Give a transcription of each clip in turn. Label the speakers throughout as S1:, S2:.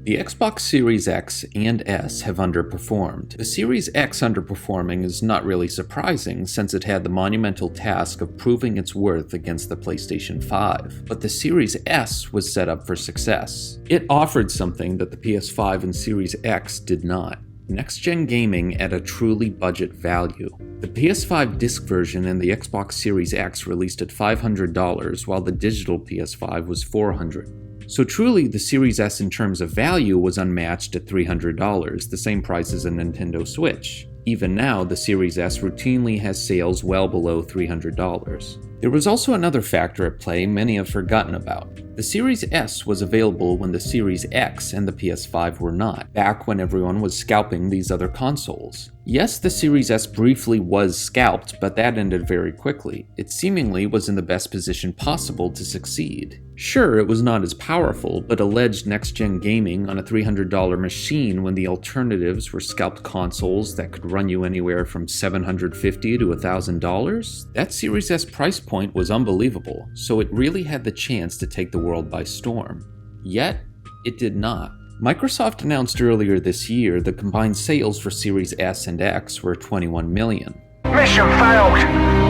S1: The Xbox Series X and S have underperformed. The Series X underperforming is not really surprising since it had the monumental task of proving its worth against the PlayStation 5. But the Series S was set up for success. It offered something that the PS5 and Series X did not. Next-gen gaming at a truly budget value. The PS5 disc version and the Xbox Series X released at $500, while the digital PS5 was $400. So truly, the Series S in terms of value was unmatched at $300, the same price as a Nintendo Switch. Even now, the Series S routinely has sales well below $300. There was also another factor at play many have forgotten about. The Series S was available when the Series X and the PS5 were not, back when everyone was scalping these other consoles. Yes, the Series S briefly was scalped, but that ended very quickly. It seemingly was in the best position possible to succeed. Sure, it was not as powerful, but alleged next-gen gaming on a $300 machine when the alternatives were scalped consoles that could run you anywhere from $750 to $1,000? That Series S price point was unbelievable, so it really had the chance to take the world by storm. Yet, it did not. Microsoft announced earlier this year the combined sales for Series S and X were 21 million.
S2: Mission failed.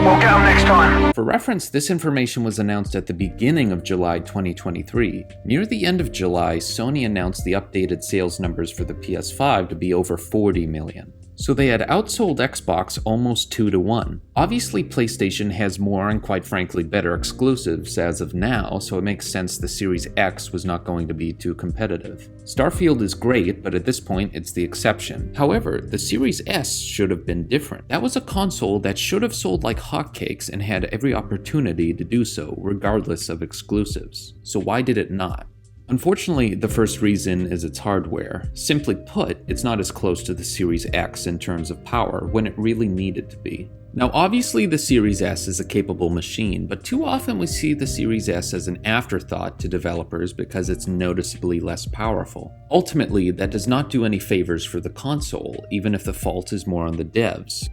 S2: We'll get them next time.
S1: For reference, this information was announced at the beginning of July 2023. Near the end of July, Sony announced the updated sales numbers for the PS5 to be over 40 million. So they had outsold Xbox almost 2-1. Obviously, PlayStation has more and quite frankly better exclusives as of now, so it makes sense the Series X was not going to be too competitive. Starfield is great, but at this point it's the exception. However, the Series S should have been different. That was a console that should have sold like hotcakes and had every opportunity to do so, regardless of exclusives. So why did it not? Unfortunately, the first reason is its hardware. Simply put, it's not as close to the Series X in terms of power when it really needed to be. Now obviously the Series S is a capable machine, but too often we see the Series S as an afterthought to developers because it's noticeably less powerful. Ultimately, that does not do any favors for the console, even if the fault is more on the devs.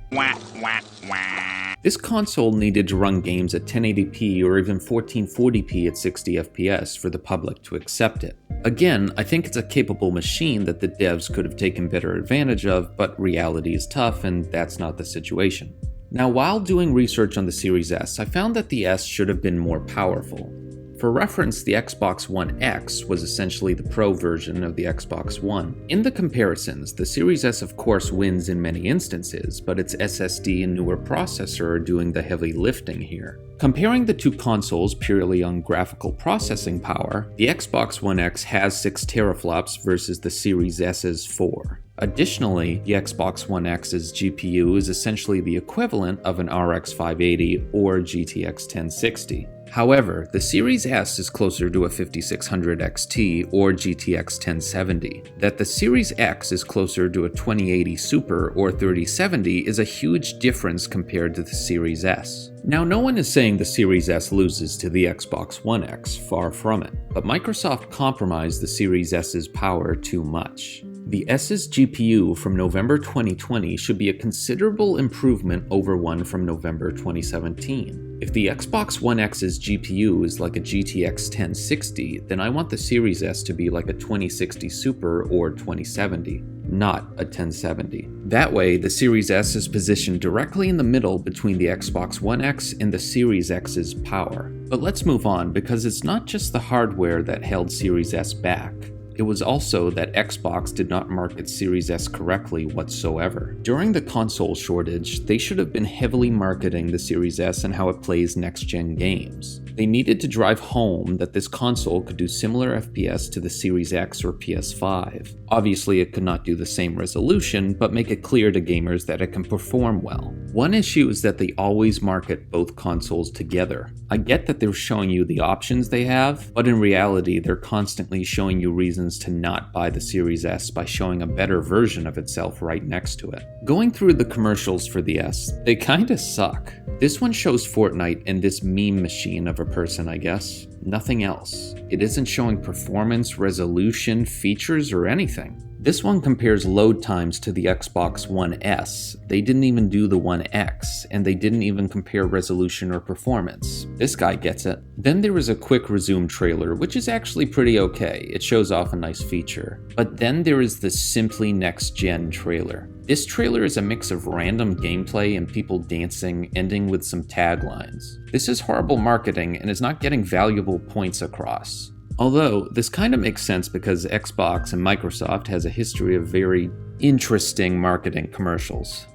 S1: This console needed to run games at 1080p or even 1440p at 60 FPS for the public to accept it. Again, I think it's a capable machine that the devs could have taken better advantage of, but reality is tough and that's not the situation. Now, while doing research on the Series S, I found that the S should have been more powerful. For reference, the Xbox One X was essentially the Pro version of the Xbox One. In the comparisons, the Series S of course wins in many instances, but its SSD and newer processor are doing the heavy lifting here. Comparing the two consoles purely on graphical processing power, the Xbox One X has 6 teraflops versus the Series S's 4. Additionally, the Xbox One X's GPU is essentially the equivalent of an RX 580 or GTX 1060. However, the Series S is closer to a 5600 XT or GTX 1070. That the Series X is closer to a 2080 Super or 3070 is a huge difference compared to the Series S. Now, no one is saying the Series S loses to the Xbox One X, far from it, but Microsoft compromised the Series S's power too much. The S's GPU from November 2020 should be a considerable improvement over one from November 2017. If the Xbox One X's GPU is like a GTX 1060, then I want the Series S to be like a 2060 Super or 2070, not a 1070. That way, the Series S is positioned directly in the middle between the Xbox One X and the Series X's power. But let's move on, because it's not just the hardware that held Series S back. It was also that Xbox did not market Series S correctly whatsoever. During the console shortage, they should have been heavily marketing the Series S and how it plays next-gen games. They needed to drive home that this console could do similar FPS to the Series X or PS5. Obviously, it could not do the same resolution, but make it clear to gamers that it can perform well. One issue is that they always market both consoles together. I get that they're showing you the options they have, but in reality, they're constantly showing you reasons to not buy the Series S by showing a better version of itself right next to it. Going through the commercials for the S, they kinda suck. This one shows Fortnite and this meme machine of a person, I guess. Nothing else. It isn't showing performance, resolution, features, or anything. This one compares load times to the Xbox One S. They didn't even do the One X, and they didn't even compare resolution or performance. This guy gets it. Then there is a quick resume trailer, which is actually pretty okay. It shows off a nice feature. But then there is the Simply Next Gen trailer. This trailer is a mix of random gameplay and people dancing, ending with some taglines. This is horrible marketing and is not getting valuable points across. Although, this kind of makes sense because Xbox and Microsoft has a history of very interesting marketing commercials.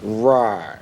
S3: Right.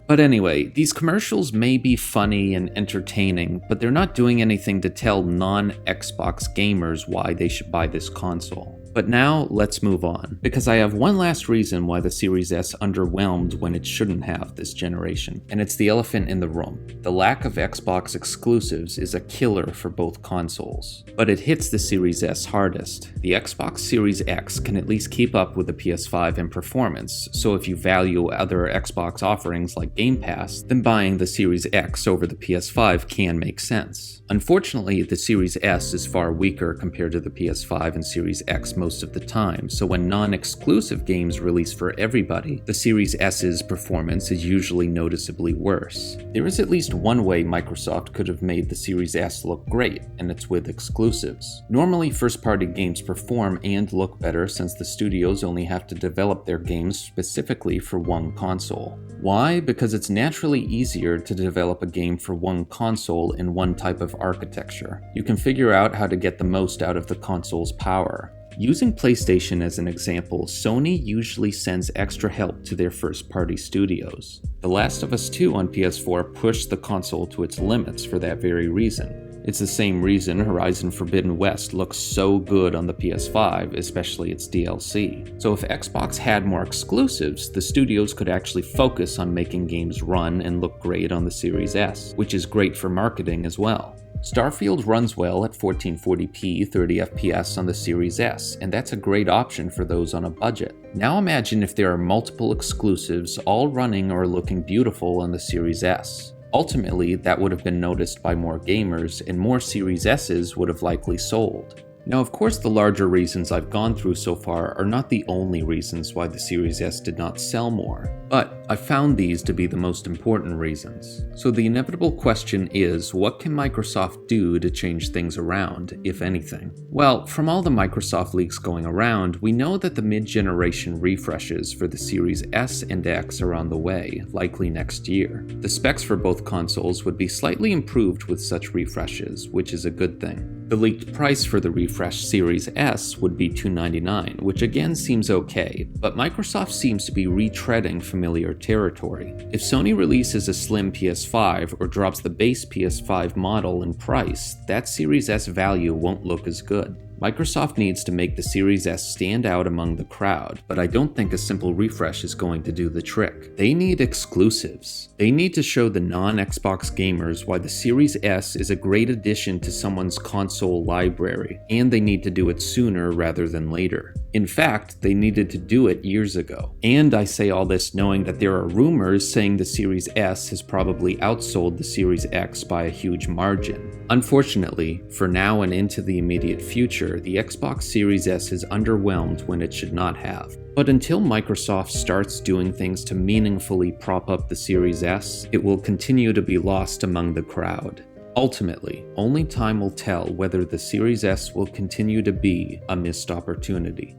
S1: But anyway, these commercials may be funny and entertaining, but they're not doing anything to tell non-Xbox gamers why they should buy this console. But now, let's move on, because I have one last reason why the Series S underwhelmed when it shouldn't have this generation, and it's the elephant in the room. The lack of Xbox exclusives is a killer for both consoles, but it hits the Series S hardest. The Xbox Series X can at least keep up with the PS5 in performance, so if you value other Xbox offerings like Game Pass, then buying the Series X over the PS5 can make sense. Unfortunately, the Series S is far weaker compared to the PS5 and Series X most of the time, so when non-exclusive games release for everybody, the Series S's performance is usually noticeably worse. There is at least one way Microsoft could have made the Series S look great, and it's with exclusives. Normally, first-party games perform and look better since the studios only have to develop their games specifically for one console. Why? Because it's naturally easier to develop a game for one console in one type of architecture. You can figure out how to get the most out of the console's power. Using PlayStation as an example, Sony usually sends extra help to their first-party studios. The Last of Us 2 on PS4 pushed the console to its limits for that very reason. It's the same reason Horizon Forbidden West looks so good on the PS5, especially its DLC. So if Xbox had more exclusives, the studios could actually focus on making games run and look great on the Series S, which is great for marketing as well. Starfield runs well at 1440p 30fps on the Series S, and that's a great option for those on a budget. Now imagine if there are multiple exclusives all running or looking beautiful on the Series S. Ultimately, that would have been noticed by more gamers, and more Series S's would have likely sold. Now, of course, the larger reasons I've gone through so far are not the only reasons why the Series S did not sell more, but I found these to be the most important reasons. So the inevitable question is, what can Microsoft do to change things around, if anything? Well, from all the Microsoft leaks going around, we know that the mid-generation refreshes for the Series S and X are on the way, likely next year. The specs for both consoles would be slightly improved with such refreshes, which is a good thing. The leaked price for the refreshed Series S would be $299, which again seems okay, but Microsoft seems to be retreading familiar territory. If Sony releases a slim PS5 or drops the base PS5 model in price, that Series S value won't look as good. Microsoft needs to make the Series S stand out among the crowd, but I don't think a simple refresh is going to do the trick. They need exclusives. They need to show the non-Xbox gamers why the Series S is a great addition to someone's console library, and they need to do it sooner rather than later. In fact, they needed to do it years ago. And I say all this knowing that there are rumors saying the Series S has probably outsold the Series X by a huge margin. Unfortunately, for now and into the immediate future, the Xbox Series S is underwhelmed when it should not have. But until Microsoft starts doing things to meaningfully prop up the Series S, it will continue to be lost among the crowd. Ultimately, only time will tell whether the Series S will continue to be a missed opportunity.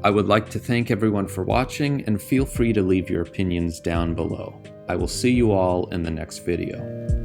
S1: I would like to thank everyone for watching, and feel free to leave your opinions down below. I will see you all in the next video.